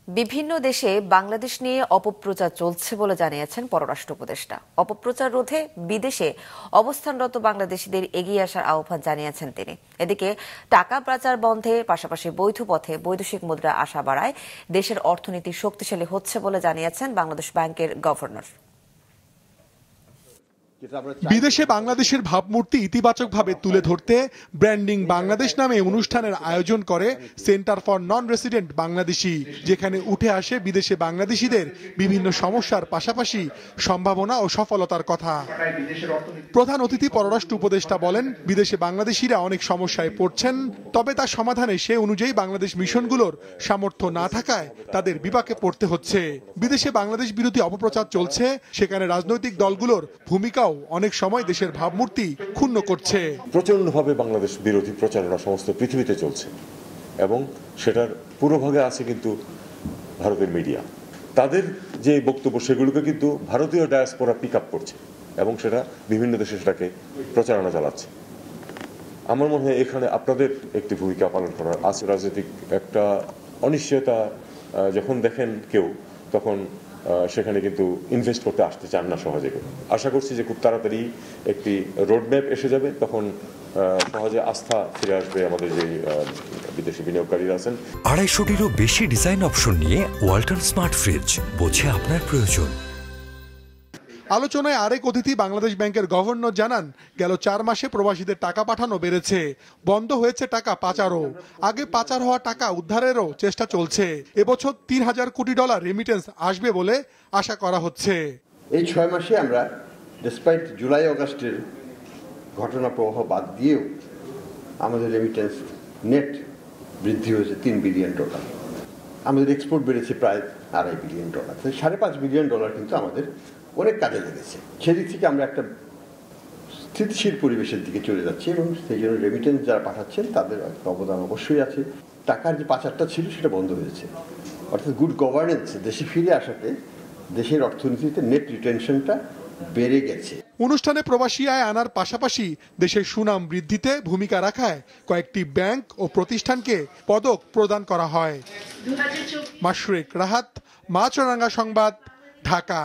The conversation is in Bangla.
বিভিন্ন দেশে বাংলাদেশ নিয়ে অপপ্রচার চলছে বলে জানিয়েছেন পররাষ্ট্র উপদেষ্টা। অপপ্রচার রোধে বিদেশে অবস্থানরত বাংলাদেশিদের এগিয়ে আসার আহ্বান জানিয়েছেন তিনি। এদিকে টাকা পাচার বন্ধে পাশাপাশি বৈধ পথে বৈদেশিক মুদ্রা আসা বাড়ায় দেশের অর্থনীতি শক্তিশালী হচ্ছে বলে জানিয়েছেন বাংলাদেশ ব্যাংকের গভর্নর। বিদেশে বাংলাদেশের ভাবমূর্তি ইতিবাচকভাবে তুলে ধরতে ব্র্যান্ডিং বাংলাদেশ নামে অনুষ্ঠানের আয়োজন করে centre for non resident Bangladeshi, যেখানে উঠে আসে বিদেশে বাংলাদেশিদের বিভিন্ন সমস্যার পাশাপাশি সম্ভাবনা ও সফলতার কথা। প্রধান অতিথি পররাষ্ট্র উপদেষ্টা বলেন, বিদেশে বাংলাদেশিরা অনেক সমস্যায় পড়ছেন, তবে তার সমাধানে সে অনুযায়ী বাংলাদেশ মিশনগুলোর সামর্থ্য না থাকায় তাদের বিপাকে পড়তে হচ্ছে। বিদেশে বাংলাদেশ বিরোধী অপপ্রচার চলছে, সেখানে রাজনৈতিক দলগুলোর ভূমিকাও অনেক সময় দেশের ভাবমূর্তি ক্ষুণ্ণ করছে। প্রচন্ডভাবে বাংলাদেশ বিরোধী প্রচারণা সমস্ত পৃথিবীতে চলছে এবং সেটার পুরোভাগে আছে কিন্তু ভারতের মিডিয়া। তাদের যে বক্তব্য সেগুলোকে কিন্তু ভারতীয় ডায়াসপোরা পিক আপ করছে এবং সেটা বিভিন্ন দেশে সেটাকে প্রচারণা চালাচ্ছে। আমার মনে হয় এখানে আপনাদের একটি ভূমিকা পালন করার আছে। রাজনৈতিক একটা অনিশ্চয়তা যখন দেখেন কেউ, তখন সেখানে কিন্তু ইনভেস্ট করতে আসতে চান না সহজে। আশা করছি যে খুব তাড়াতাড়ি একটি রোডম্যাপ এসে যাবে, তখন সহজে আস্থা ফিরে আসবে আমাদের যে বিদেশি বিনিয়োগকারীরা আছেন। 250-টিরও বেশি ডিজাইন অপশন নিয়ে ওয়ালটন স্মার্ট ফ্রিজ, বোঝে আপনার প্রয়োজন। আলোচনায় আরেক অতিথি বাংলাদেশ ব্যাংকের গভর্নর জানান, গেল 4 মাসে প্রবাসীদের টাকা পাঠানো বেড়েছে, বন্ধ হয়েছে টাকা পাচারও। আগে পাচার হওয়া টাকা উদ্ধারেরও চেষ্টা চলছে। এবছর $3,000 কোটি রেমিটেন্স আসবে বলে আশা করা হচ্ছে। এই 6 মাসে আমরা ডিসপাইট জুলাই আগস্টের ঘটনা প্রবাহ বাদ দিয়েও আমাদের রেমিটেন্স নেট বৃদ্ধি হয়েছে $3 বিলিয়ন। আমাদের এক্সপোর্ট বেড়েছে প্রায় $2.5 বিলিয়ন। $5.5 বিলিয়ন কিন্তু আমাদের অনেক কাজে লেগেছে। সেদিক থেকে আমরা একটা স্থিতিশীল পরিবেশের দিকে চলে যাচ্ছি এবং সেই জন্য রেমিটেন্স যারা পাঠাচ্ছেন তাদের অবদান অবশ্যই আছে। টাকার যে পাচারটা ছিল সেটা বন্ধ হয়েছে, অর্থাৎ গুড গভর্নেন্স দেশে ফিরে আসাতে দেশের অর্থনীতিতে নেট রিটেনশনটা বেড়ে গেছে। অনুষ্ঠানে প্রবাসী আয় আনার পাশাপাশি দেশের সুনাম বৃদ্ধিতে ভূমিকা রাখায় কয়েকটি ব্যাংক ও প্রতিষ্ঠানকে পদক প্রদান করা হয়। মাশরুক রাহাত, মাছরাঙ্গা সংবাদ, ঢাকা।